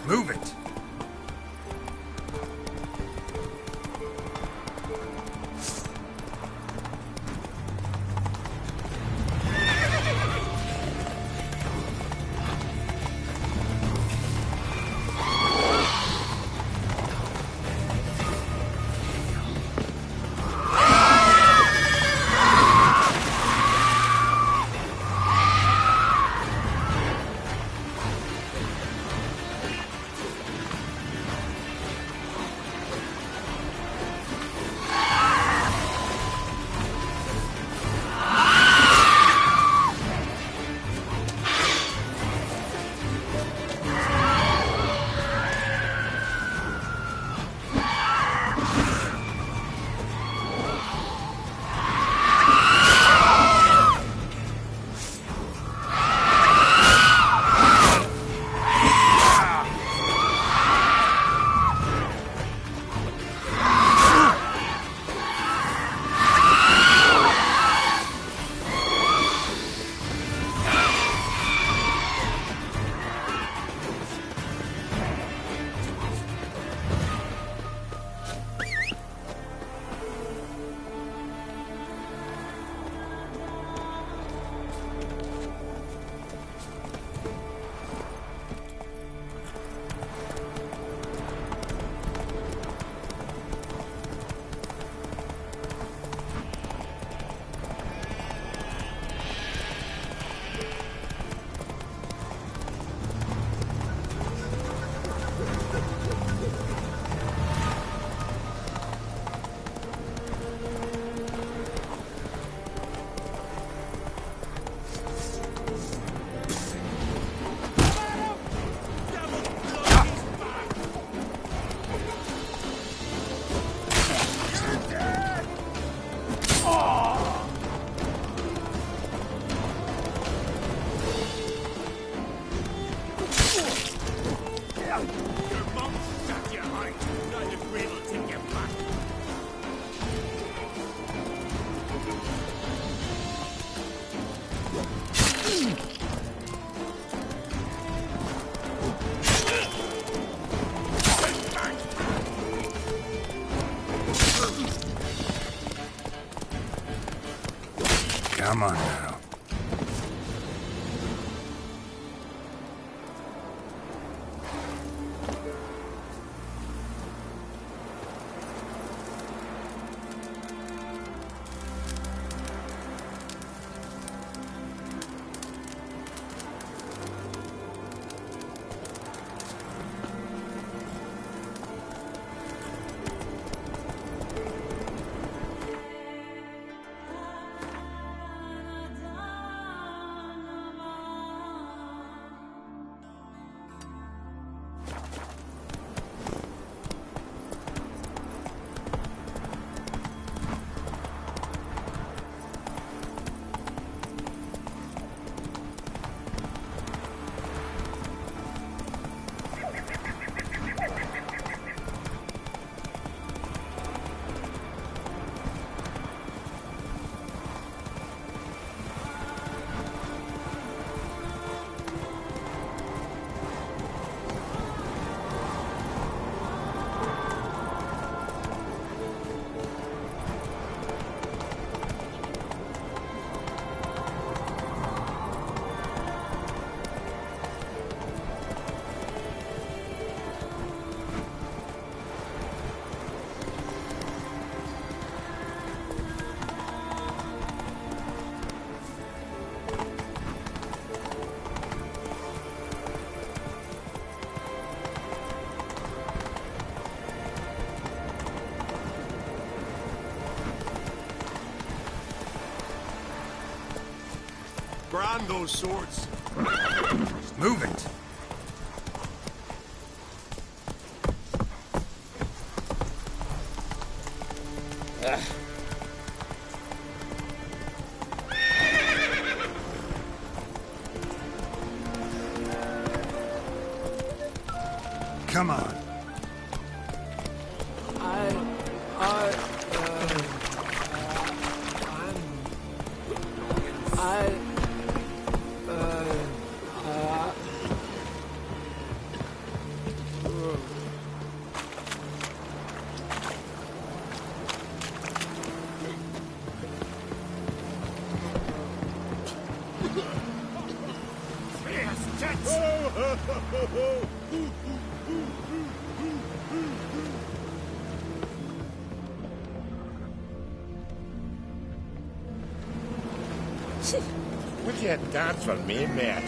Move it! Come on now. Ground those swords. Move it. Come on. Would you dance for me, mate?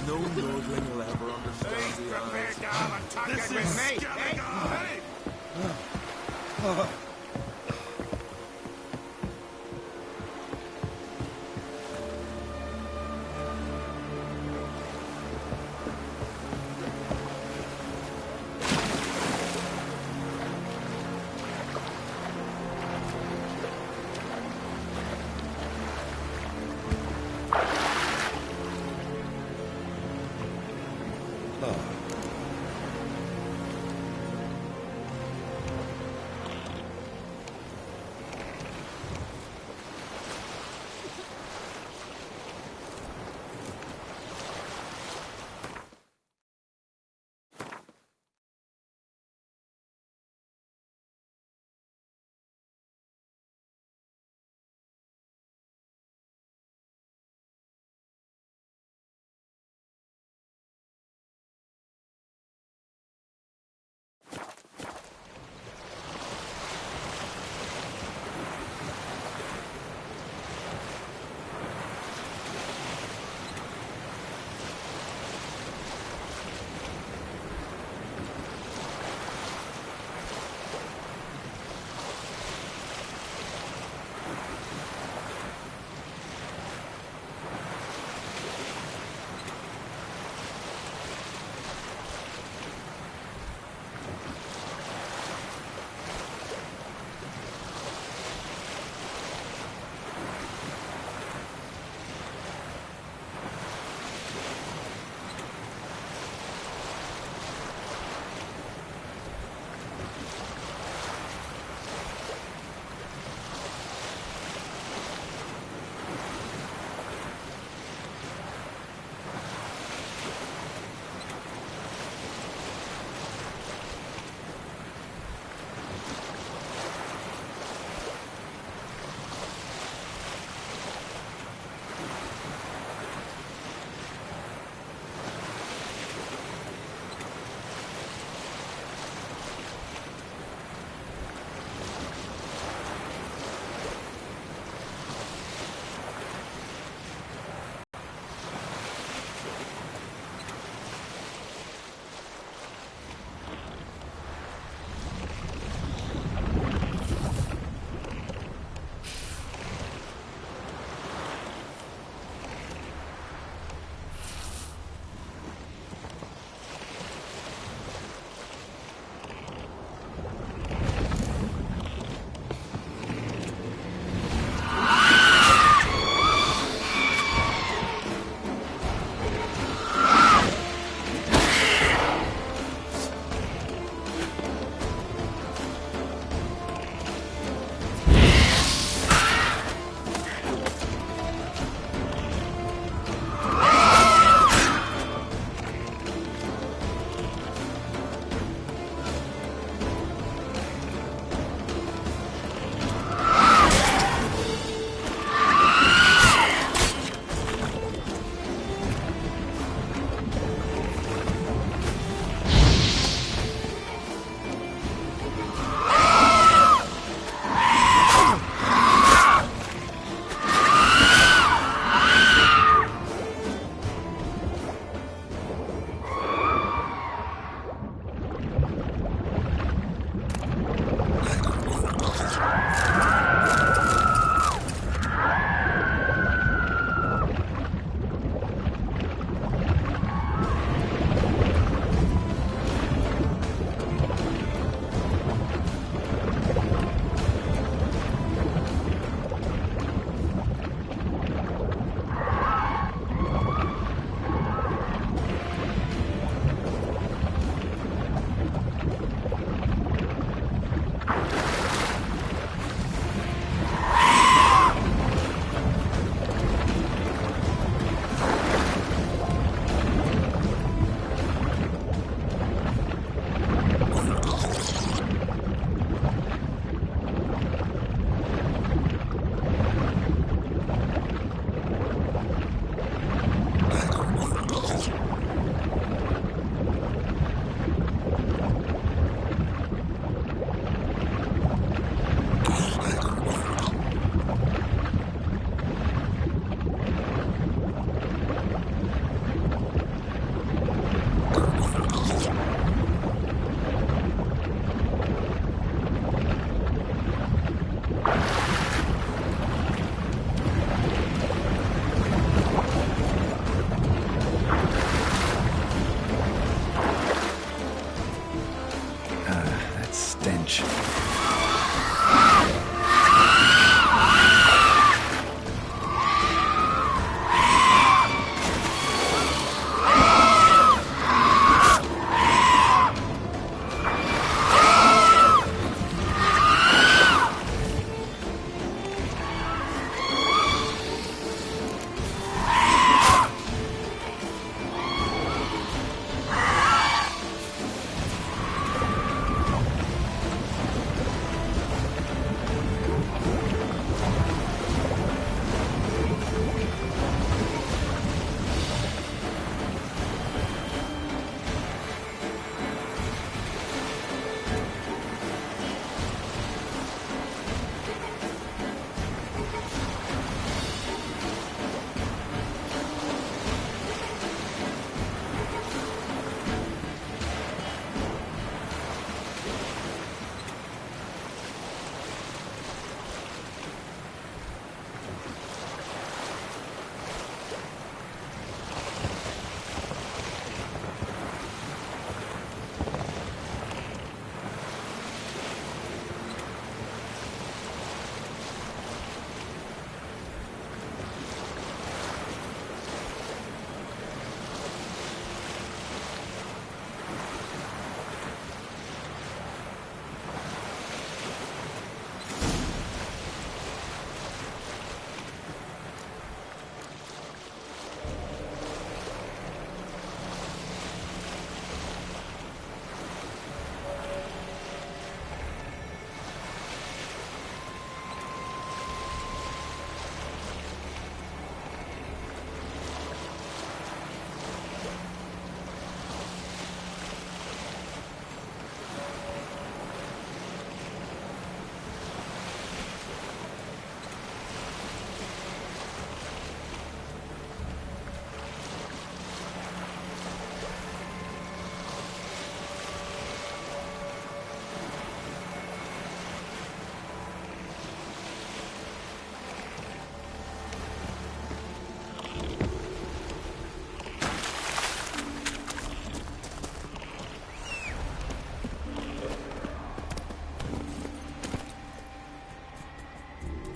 No lordling will ever understand the Prepare eyes. to have a target with me. Hey!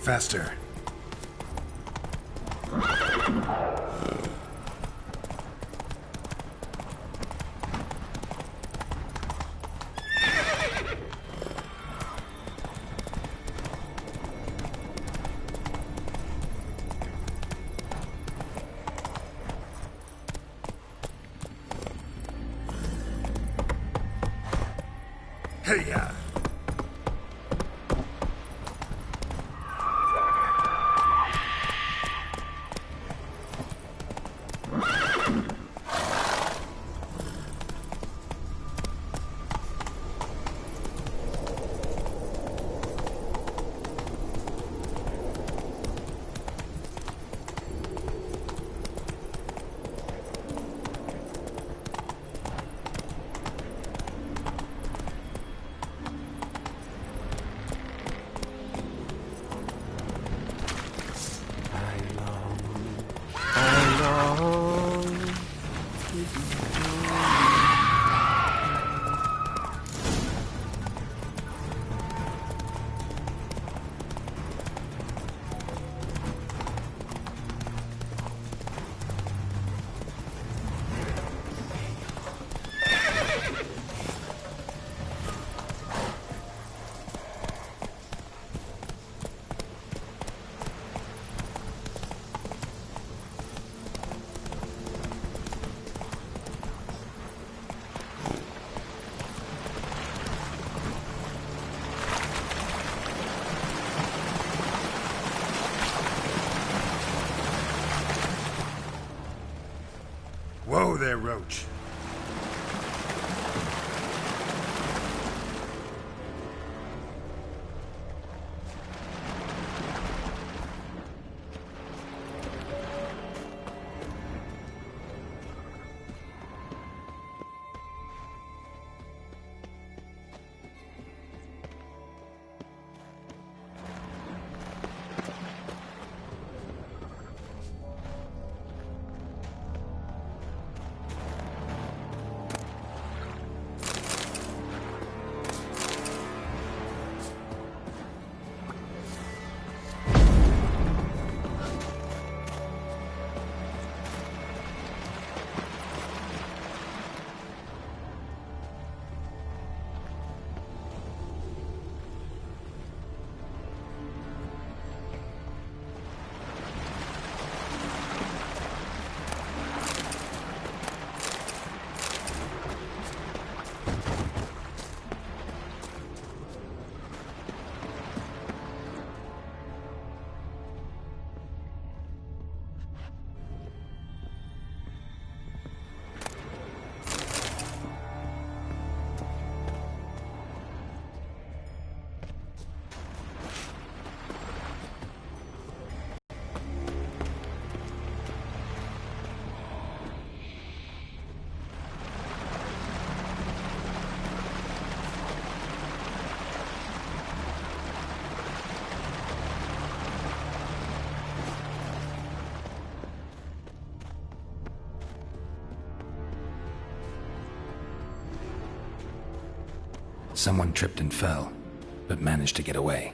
Faster. Hey-ya! Whoa there, Roach. Someone tripped and fell, but managed to get away.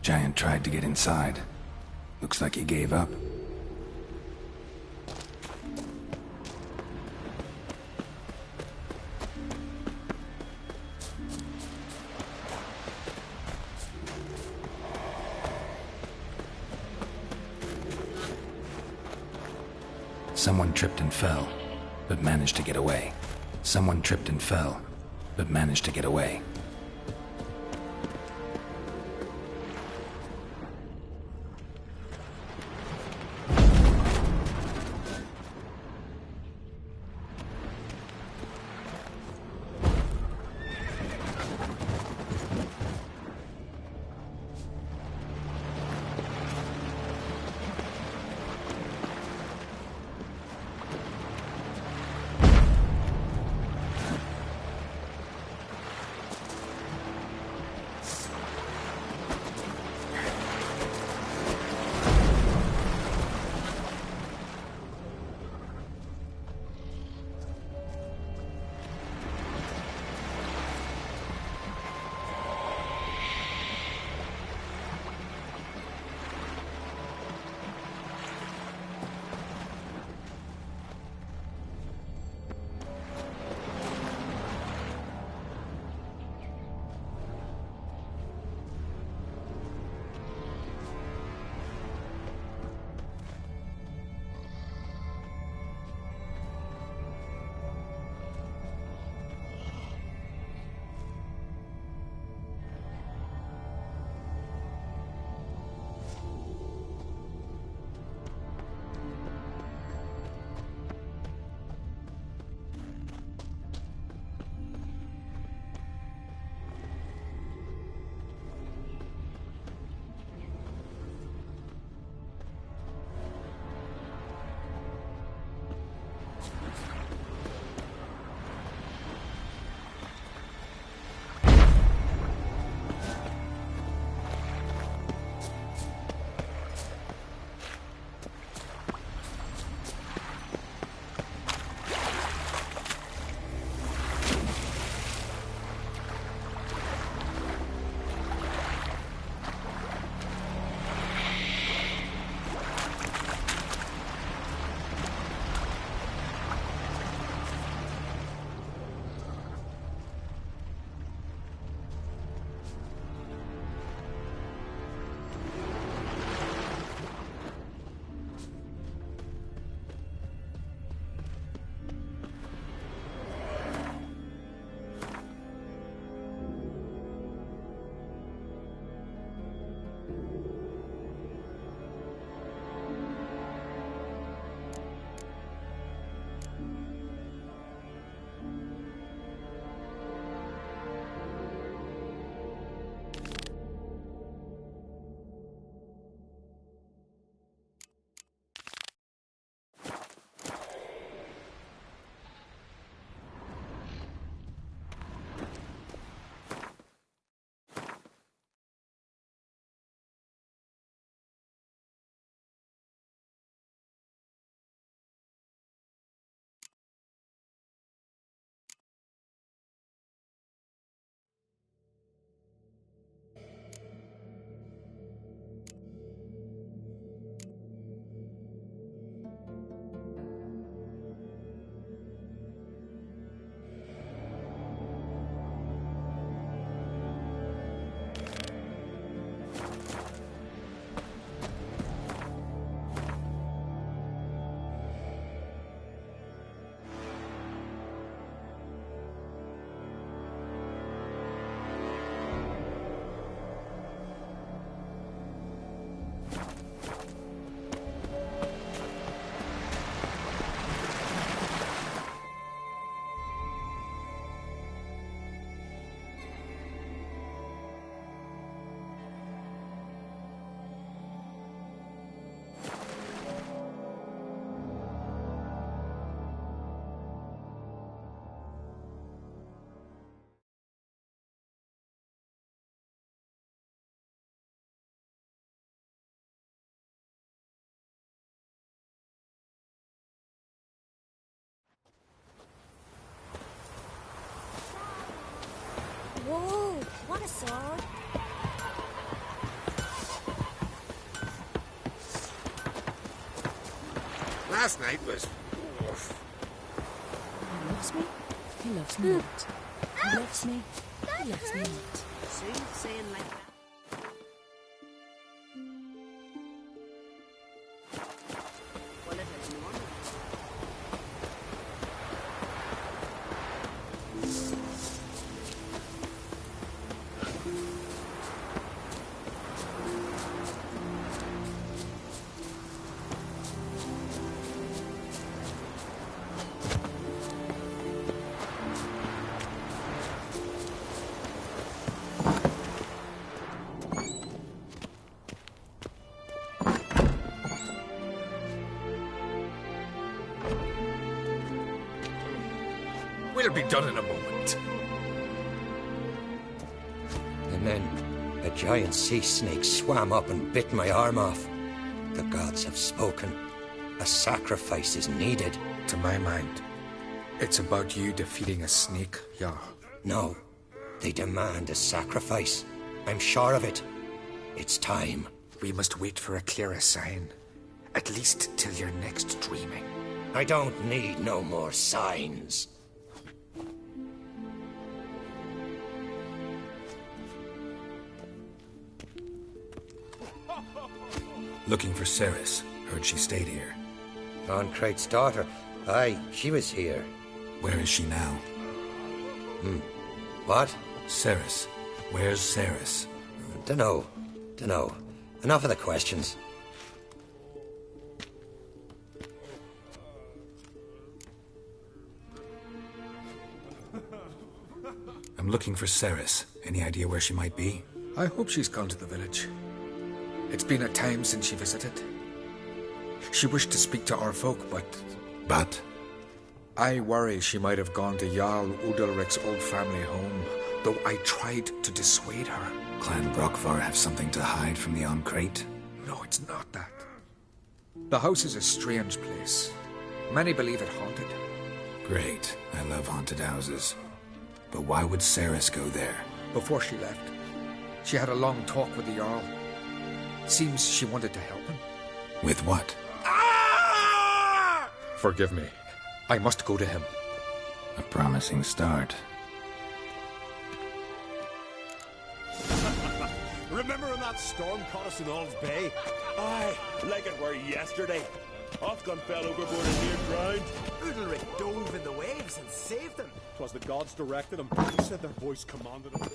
Giant tried to get inside. Looks like he gave up. Someone tripped and fell, but managed to get away. Someone tripped and fell, but managed to get away. Whoa, what a sword. last night was... oof. He loves me. He loves me not. He loves me. He loves me not. Soon saying like that. Well, it is normal. We'll be done in a moment. And then a giant sea snake swam up and bit my arm off. The gods have spoken. A sacrifice is needed. To my mind, it's about you defeating a snake, Jarl. No, they demand a sacrifice. I'm sure of it. It's time. We must wait for a clearer sign. At least till your next dreaming. I don't need no more signs. Looking for Ceres. Heard she stayed here. Tancred's daughter. Aye, she was here. Where is she now? What? Ceres. Where's Ceres? Dunno. Enough of the questions. I'm looking for Ceres. Any idea where she might be? I hope she's gone to the village. It's been a time since she visited. She wished to speak to our folk, but... But? I worry she might have gone to Jarl Udalric's old family home, though I tried to dissuade her. Clan Brockvar have something to hide from the Oncrate? No, it's not that. The house is a strange place. Many believe it haunted. Great. I love haunted houses. But why would Ceres go there? Before she left, she had a long talk with the Jarl. Seems she wanted to help him. With what? Forgive me. I must go to him. A promising start. Remember when that storm caught us in All's Bay? Aye, like it were yesterday. Ofcom fell overboard and near drowned. Udalric dove in the waves and saved them. 'Twas the gods directed them. He said their voice commanded them.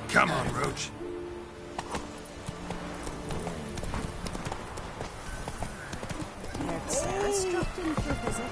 Come on, Roach. Heard Ceres dropped in for a visit.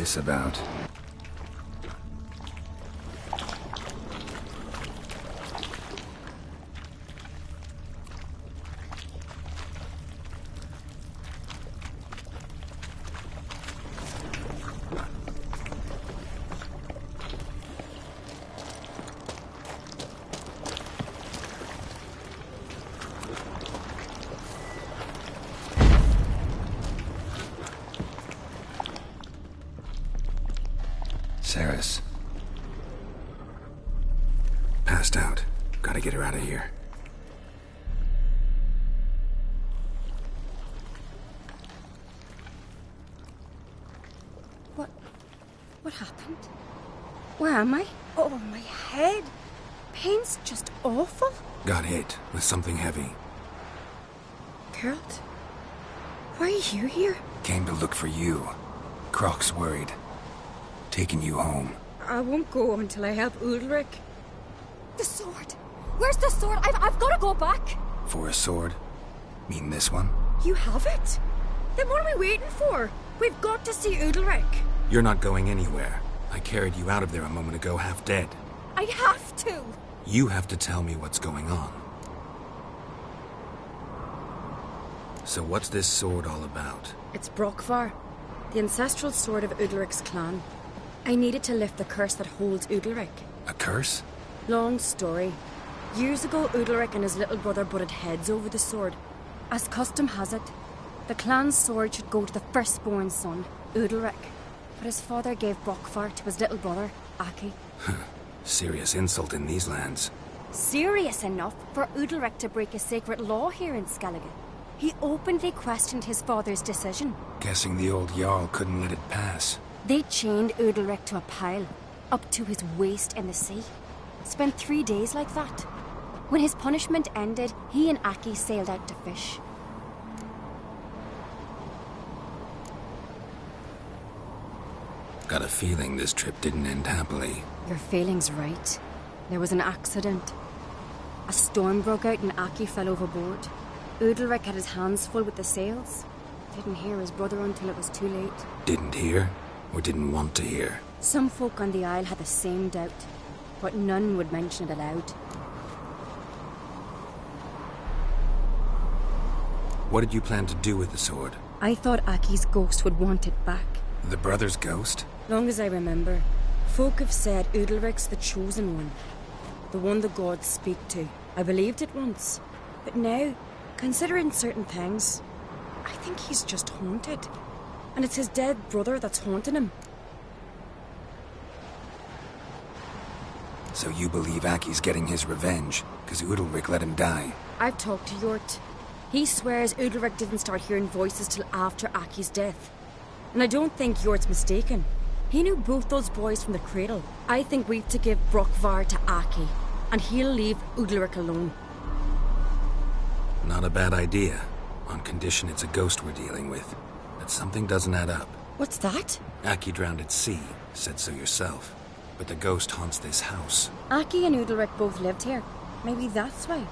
this about? Saris. Passed out. Gotta get her out of here. What happened? Where am I? Oh, my head. Pain's just awful. Got hit with something heavy. Geralt? Why are you here? Came to look for you. Croc's worried. Taking you home. I won't go until I help Ulrich. The sword! Where's the sword? I've got to go back! For a sword? Mean this one? You have it? Then what are we waiting for? We've got to see Ulrich. You're not going anywhere. I carried you out of there a moment ago half dead. I have to! You have to tell me what's going on. So what's this sword all about? It's Brokvar, the ancestral sword of Udalric's clan. I needed to lift the curse that holds Udalric. A curse? Long story. Years ago, Udalric and his little brother butted heads over the sword. As custom has it, the clan's sword should go to the firstborn son, Udalric. But his father gave Brokvar to his little brother, Aki. Serious insult in these lands. Serious enough for Udalric to break a sacred law here in Skellige. He openly questioned his father's decision. Guessing the old Jarl couldn't let it pass. They chained Udalric to a pile, up to his waist in the sea. Spent 3 days like that. When his punishment ended, he and Aki sailed out to fish. Got a feeling this trip didn't end happily. Your feeling's right. There was an accident. A storm broke out and Aki fell overboard. Udalric had his hands full with the sails. Didn't hear his brother until it was too late. Didn't hear? Or didn't want to hear? Some folk on the Isle had the same doubt, but none would mention it aloud. What did you plan to do with the sword? I thought Aki's ghost would want it back. The brother's ghost? Long as I remember, folk have said Udalric's the chosen one. The one the gods speak to. I believed it once. But now, considering certain things, I think he's just haunted. And it's his dead brother that's haunting him. So you believe Aki's getting his revenge, because Udalric let him die? I've talked to Yort. He swears Udalric didn't start hearing voices till after Aki's death. And I don't think Yort's mistaken. He knew both those boys from the cradle. I think we've to give Brokvar to Aki, and he'll leave Udalric alone. Not a bad idea, on condition it's a ghost we're dealing with. But something doesn't add up. What's that? Aki drowned at sea, said so yourself. But the ghost haunts this house. Aki and Udalric both lived here. Maybe that's why.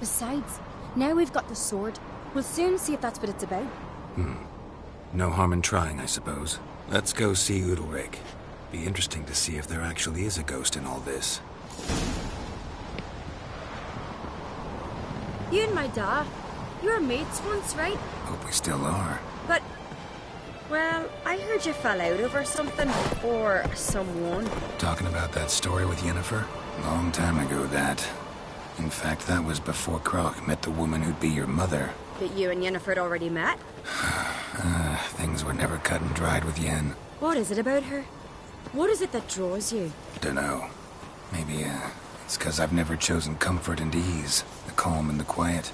Besides, now we've got the sword. We'll soon see if that's what it's about. No harm in trying, I suppose. Let's go see Udalric. Be interesting to see if there actually is a ghost in all this. You and my dad, you were mates once, right? Hope we still are. But, well, I heard you fell out over something, or someone. Talking about that story with Yennefer? Long time ago, that. In fact, that was before Croc met the woman who'd be your mother. That you and Yennefer had already met? Things were never cut and dried with Yen. What is it about her? What is it that draws you? Dunno. Maybe, it's 'cause I've never chosen comfort and ease, the calm and the quiet.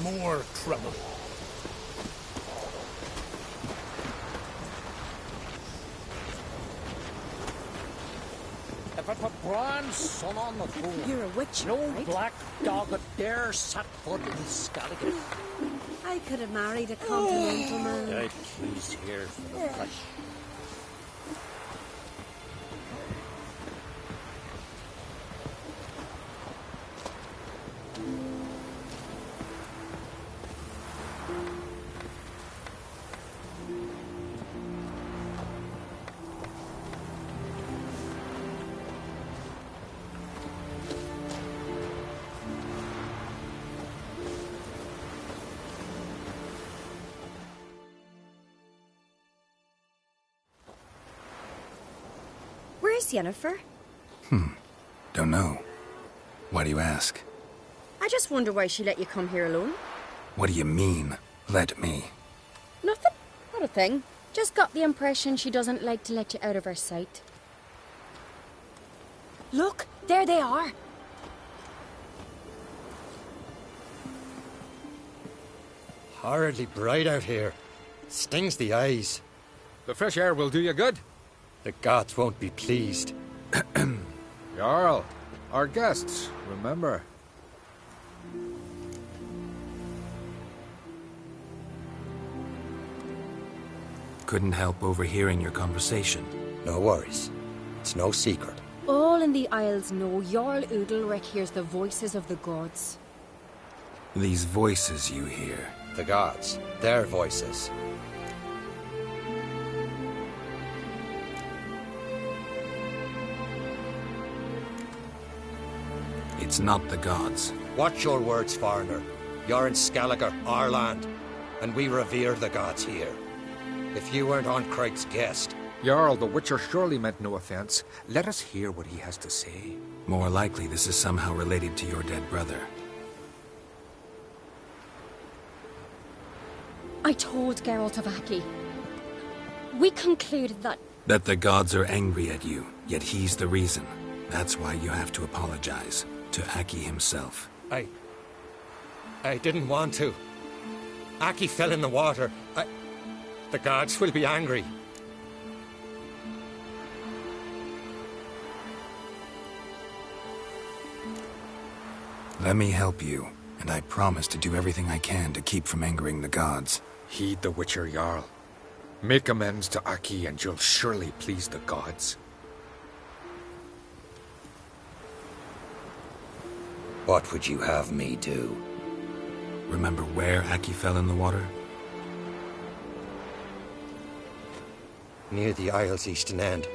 More trouble. If it were Bran's son on the throne, You're a witch, no right? black dog would dare set foot in Skellige. I could have married a continental man. Right, he's here for the flesh. Where's Yennefer? Don't know. Why do you ask? I just wonder why she let you come here alone. What do you mean, let me? Nothing. Not a thing. Just got the impression she doesn't like to let you out of her sight. Look, there they are. Horridly bright out here. Stings the eyes. The fresh air will do you good. The gods won't be pleased. Jarl, our guests, remember. Couldn't help overhearing your conversation. No worries. It's no secret. All in the Isles know Jarl Udalric hears the voices of the gods. These voices you hear. The gods. Their voices. It's not the gods. Watch your words, foreigner. You're in Skellige, our land, and we revere the gods here. If you weren't on Craig's guest... Jarl, the Witcher surely meant no offense. Let us hear what he has to say. More likely this is somehow related to your dead brother. I told Geralt of Aki. We concluded that... That the gods are angry at you, yet he's the reason. That's why you have to apologize. To Aki himself. I didn't want to. Aki fell in the water. The gods will be angry. Let me help you, and I promise to do everything I can to keep from angering the gods. Heed the Witcher, Jarl. Make amends to Aki and you'll surely please the gods. What would you have me do? Remember where Aki fell in the water? Near the Isle's eastern end,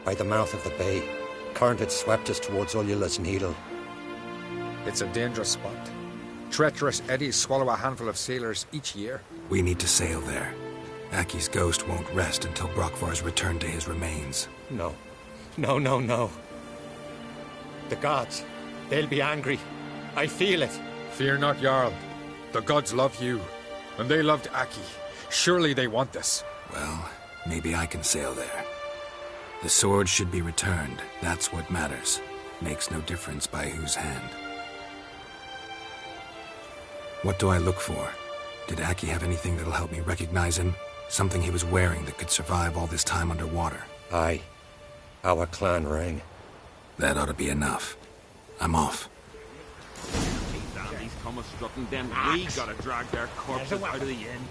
by the mouth of the bay. Current had swept us towards Ullula's Needle. It's a dangerous spot. Treacherous eddies swallow a handful of sailors each year. We need to sail there. Aki's ghost won't rest until Brokvar's returned to his remains. No. No. The gods, they'll be angry. I feel it. Fear not, Jarl. The gods love you, and they loved Aki. Surely they want this. Well, maybe I can sail there. The sword should be returned. That's what matters. Makes no difference by whose hand. What do I look for? Did Aki have anything that'll help me recognize him? Something he was wearing that could survive all this time underwater? Aye. Our clan ring. That ought to be enough. I'm off. These come strutting, then we gotta drag their corpses out of the inn.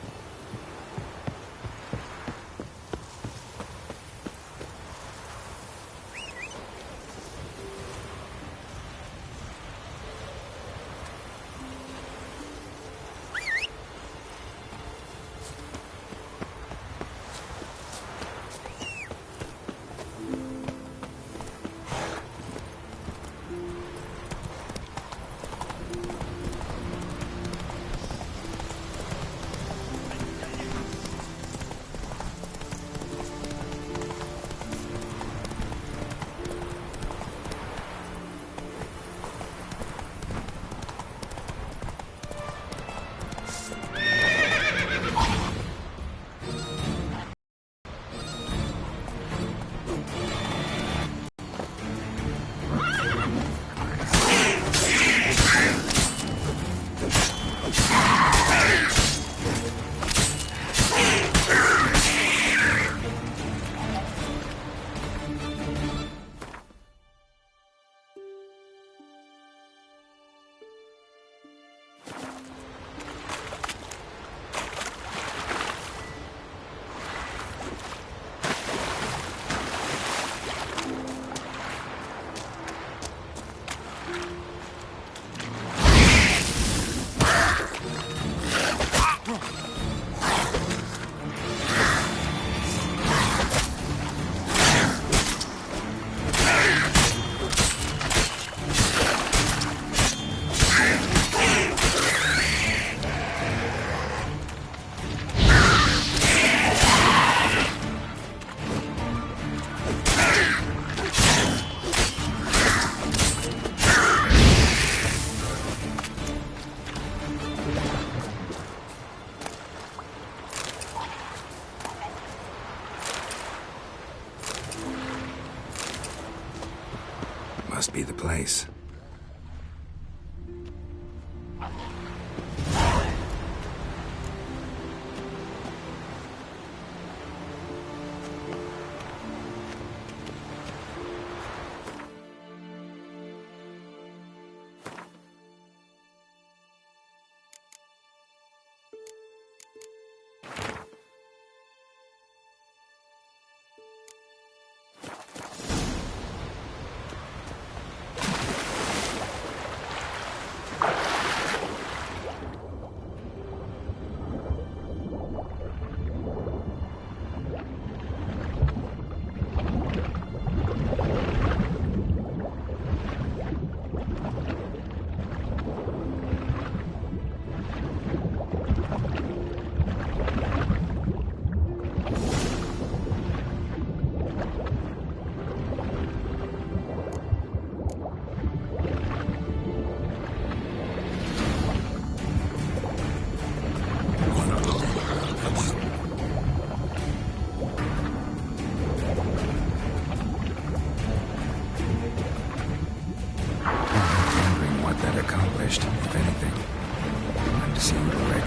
Must be the place. If anything, I'm to see Ulrich.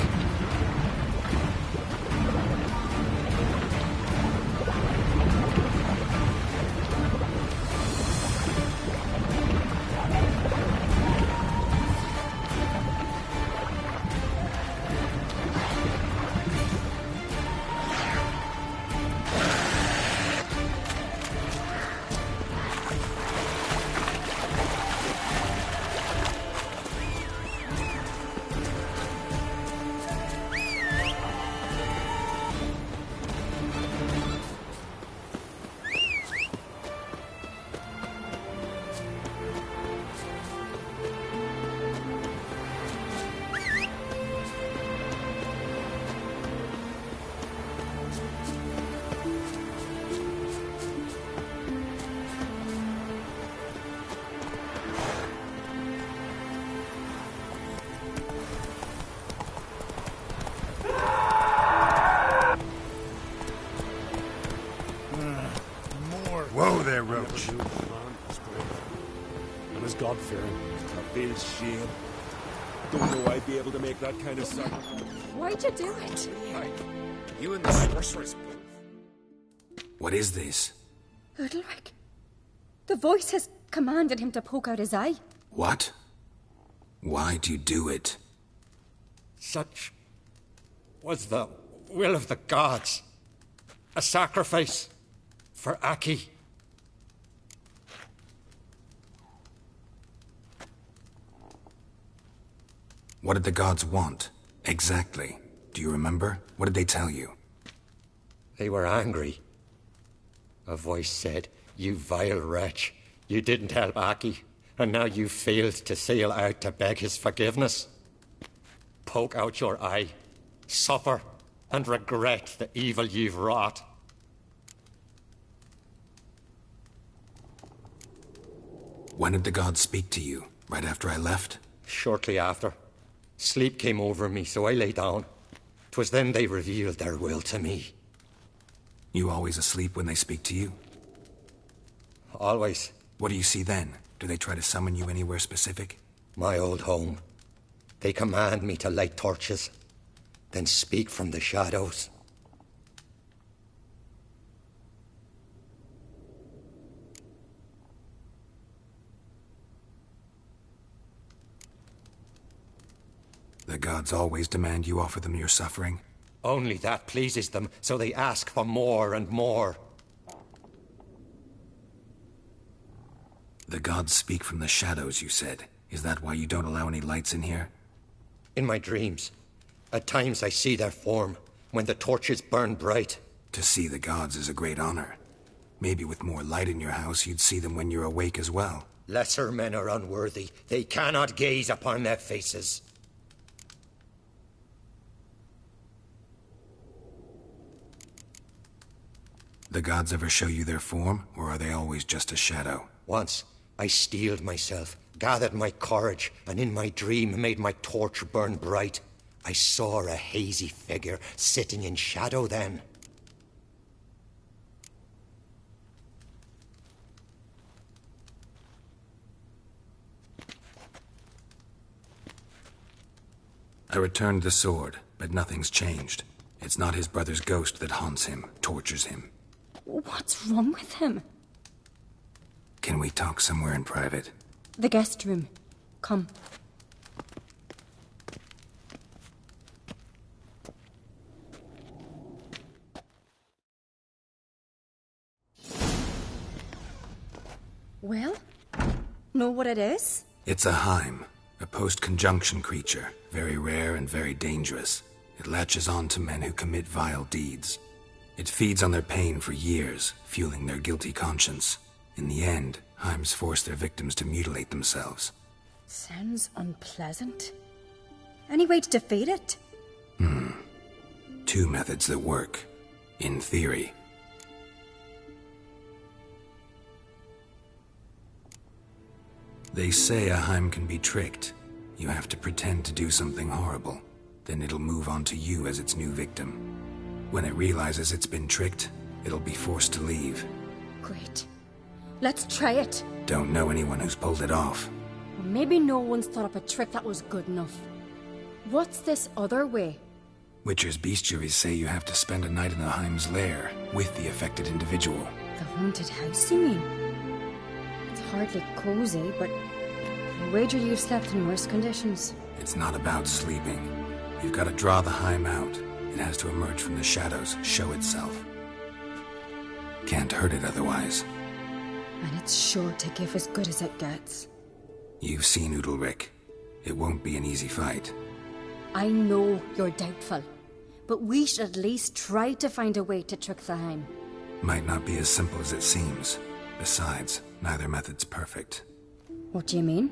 Whoa there, Roach. I was God-fearing. I feel shame. Don't know I'd be able to make that kind of sacrifice. Why'd you do it? You and the sorceress. What is this? Udalric. The voice has commanded him to poke out his eye. What? Why do you do it? Such was the will of the gods. A sacrifice for Aki. What did the gods want? Exactly. Do you remember? What did they tell you? They were angry. A voice said, "You vile wretch. You didn't help Aki, and now you failed to sail out to beg his forgiveness. Poke out your eye, suffer, and regret the evil you've wrought." When did the gods speak to you? Right after I left? Shortly after. Sleep came over me, so I lay down. 'Twas then they revealed their will to me. You always asleep when they speak to you? Always. What do you see then? Do they try to summon you anywhere specific? My old home. They command me to light torches, then speak from the shadows. The gods always demand you offer them your suffering? Only that pleases them, so they ask for more and more. The gods speak from the shadows, you said. Is that why you don't allow any lights in here? In my dreams, at times I see their form, when the torches burn bright. To see the gods is a great honor. Maybe with more light in your house, you'd see them when you're awake as well. Lesser men are unworthy. They cannot gaze upon their faces. The gods ever show you their form, or are they always just a shadow? Once, I steeled myself, gathered my courage, and in my dream made my torch burn bright. I saw a hazy figure sitting in shadow then. I returned the sword, but nothing's changed. It's not his brother's ghost that haunts him, tortures him. What's wrong with him? Can we talk somewhere in private? The guest room. Come. Well, know what it is? It's a Heim, a post-conjunction creature, very rare and very dangerous. It latches on to men who commit vile deeds. It feeds on their pain for years, fueling their guilty conscience. In the end, Heims force their victims to mutilate themselves. Sounds unpleasant. Any way to defeat it? Two methods that work. In theory. They say a Heim can be tricked. You have to pretend to do something horrible. Then it'll move on to you as its new victim. When it realizes it's been tricked, it'll be forced to leave. Great. Let's try it. Don't know anyone who's pulled it off. Or maybe no one's thought up a trick that was good enough. What's this other way? Witcher's bestiaries say you have to spend a night in the Heim's lair with the affected individual. The haunted house, you mean? It's hardly cozy, but I wager you've slept in worse conditions. It's not about sleeping. You've got to draw the Heim out. It has to emerge from the shadows, show itself. Can't hurt it otherwise. And it's sure to give as good as it gets. You've seen Udalryk. It won't be an easy fight. I know you're doubtful, but we should at least try to find a way to trick the Heim. Might not be as simple as it seems. Besides, neither method's perfect. What do you mean?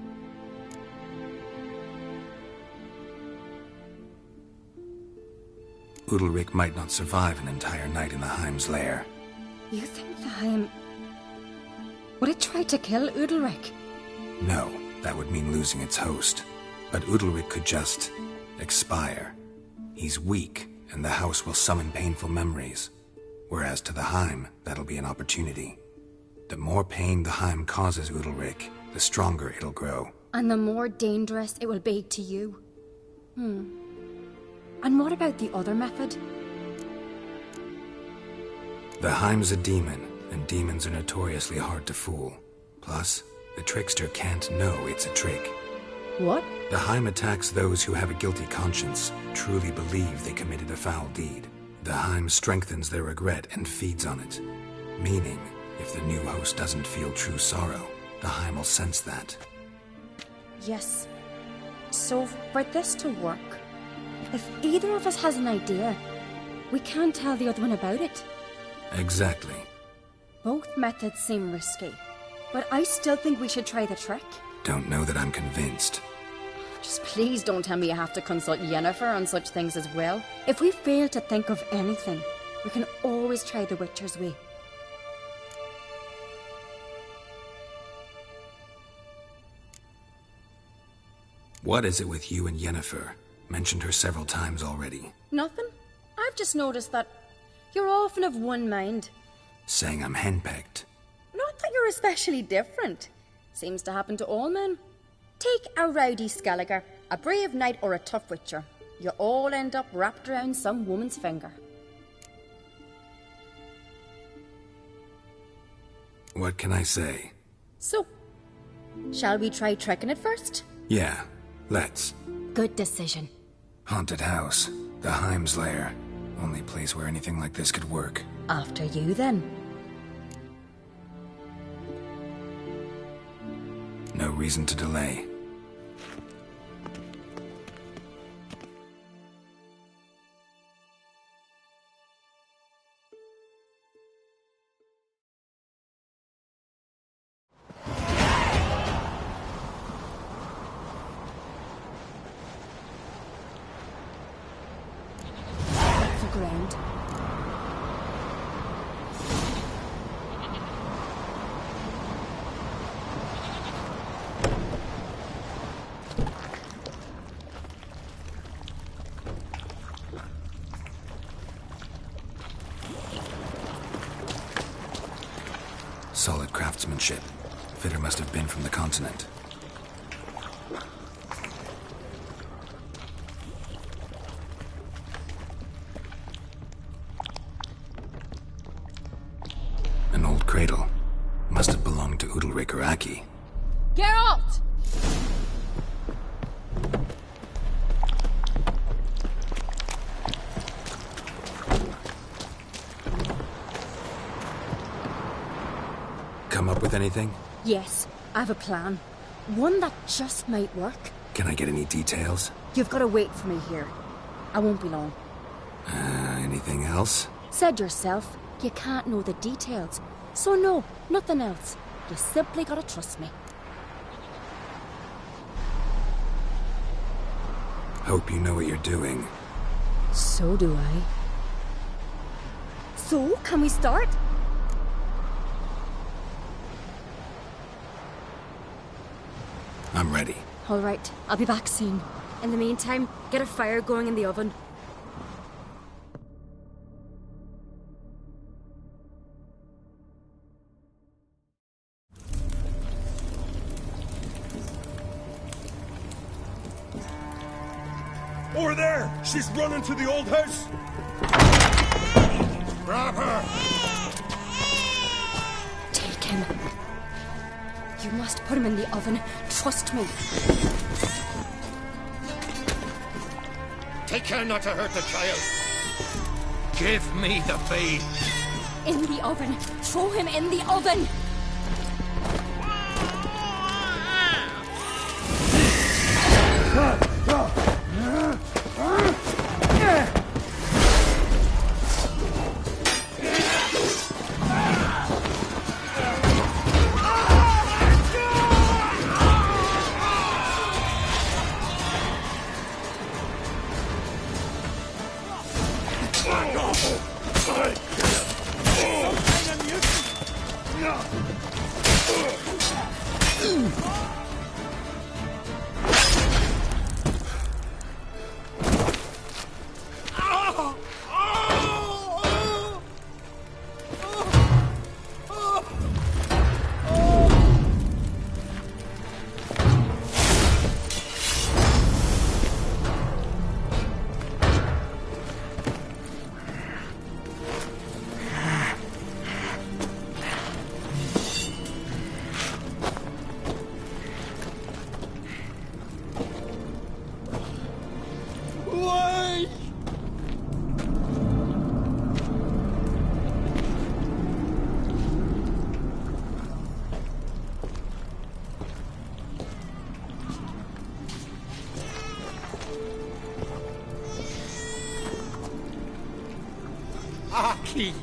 Udalryk might not survive an entire night in the Heim's lair. You think the Heim... Would it try to kill Udalryk? No, that would mean losing its host. But Udalryk could just... expire. He's weak, and the house will summon painful memories. Whereas to the Heim, that'll be an opportunity. The more pain the Heim causes Udalryk, the stronger it'll grow. And the more dangerous it will be to you. And what about the other method? The Heim's a demon, and demons are notoriously hard to fool. Plus, the trickster can't know it's a trick. What? The Heim attacks those who have a guilty conscience, truly believe they committed a foul deed. The Heim strengthens their regret and feeds on it. Meaning, if the new host doesn't feel true sorrow, the Heim will sense that. Yes. So, for this to work, if either of us has an idea, we can't tell the other one about it. Exactly. Both methods seem risky, but I still think we should try the trick. Don't know that I'm convinced. Just please don't tell me you have to consult Yennefer on such things as well. If we fail to think of anything, we can always try the Witcher's way. What is it with you and Yennefer? Mentioned her several times already. Nothing. I've just noticed that you're often of one mind. Saying I'm henpecked. Not that you're especially different. Seems to happen to all men. Take a rowdy Skelliger, a brave knight or a tough witcher. You all end up wrapped around some woman's finger. What can I say? So, shall we try tricking it first? Yeah, let's. Good decision. Haunted house. The Heim's lair. Only place where anything like this could work. After you, then. reason to delay. Ground. Solid craftsmanship. Fitter must have been from the continent. An old cradle. Must have belonged to Udalryk or Aki. Geralt! Come up with anything? Yes, I have a plan. One that just might work. Can I get any details? You've got to wait for me here. I won't be long. Anything else? Said yourself, you can't know the details. So no, nothing else. You simply gotta trust me. Hope you know what you're doing. So do I. So, can we start? I'm ready. All right, I'll be back soon. In the meantime, get a fire going in the oven. Over there! She's running to the old house! Grab her! Take him. You must put him in the oven. Trust me. Take care not to hurt the child. Give me the babe. In the oven. Throw him in the oven. Aki!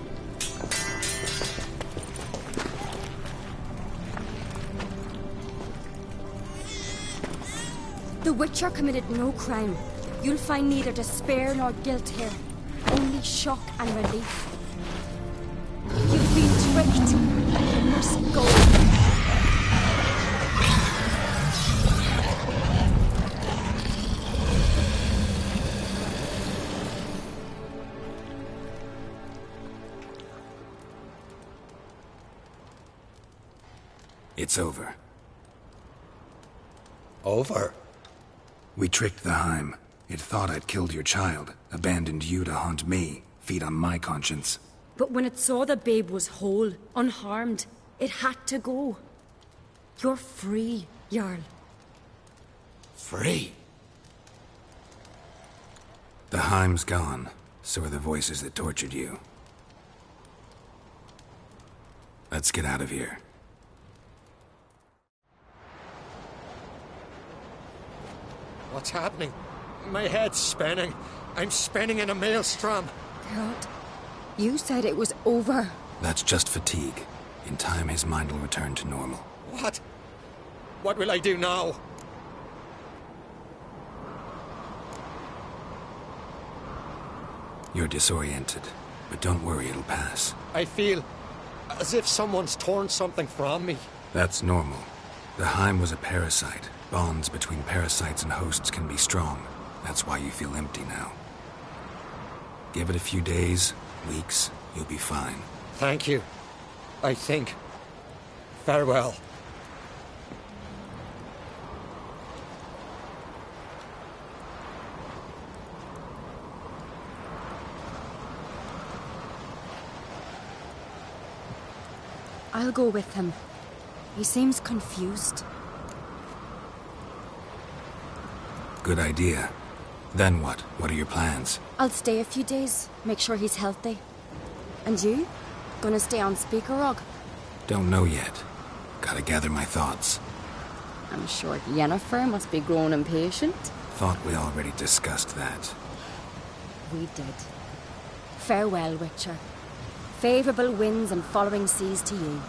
The Witcher committed no crime. You'll find neither despair nor guilt here. Only shock and relief. You've been tricked. You must go. It's over. Over? We tricked the Heim. It thought I'd killed your child, abandoned you to haunt me, feed on my conscience. But when it saw the babe was whole, unharmed, it had to go. You're free, Jarl. Free? The Heim's gone, so are the voices that tortured you. Let's get out of here. What's happening? My head's spinning. I'm spinning in a maelstrom. Geralt, you said it was over. That's just fatigue. In time, his mind will return to normal. What? What will I do now? You're disoriented, but don't worry, it'll pass. I feel as if someone's torn something from me. That's normal. The Heim was a parasite. Bonds between parasites and hosts can be strong. That's why you feel empty now. Give it a few days, weeks, you'll be fine. Thank you. I think. Farewell. I'll go with him. He seems confused. Good idea. Then what? What are your plans? I'll stay a few days, make sure he's healthy. And you? Gonna stay on Speaker Rock? Don't know yet. Gotta gather my thoughts. I'm sure Yennefer must be growing impatient. Thought we already discussed that. We did. Farewell, Witcher. Favourable winds and following seas to you.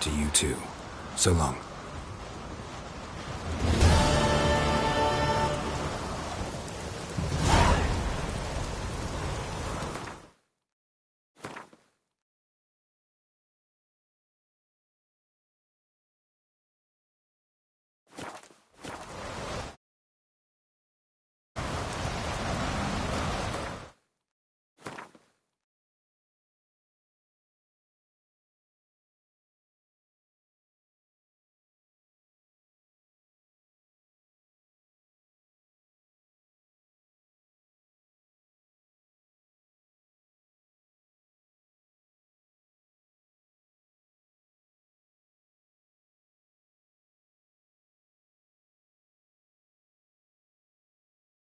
To you too. So long.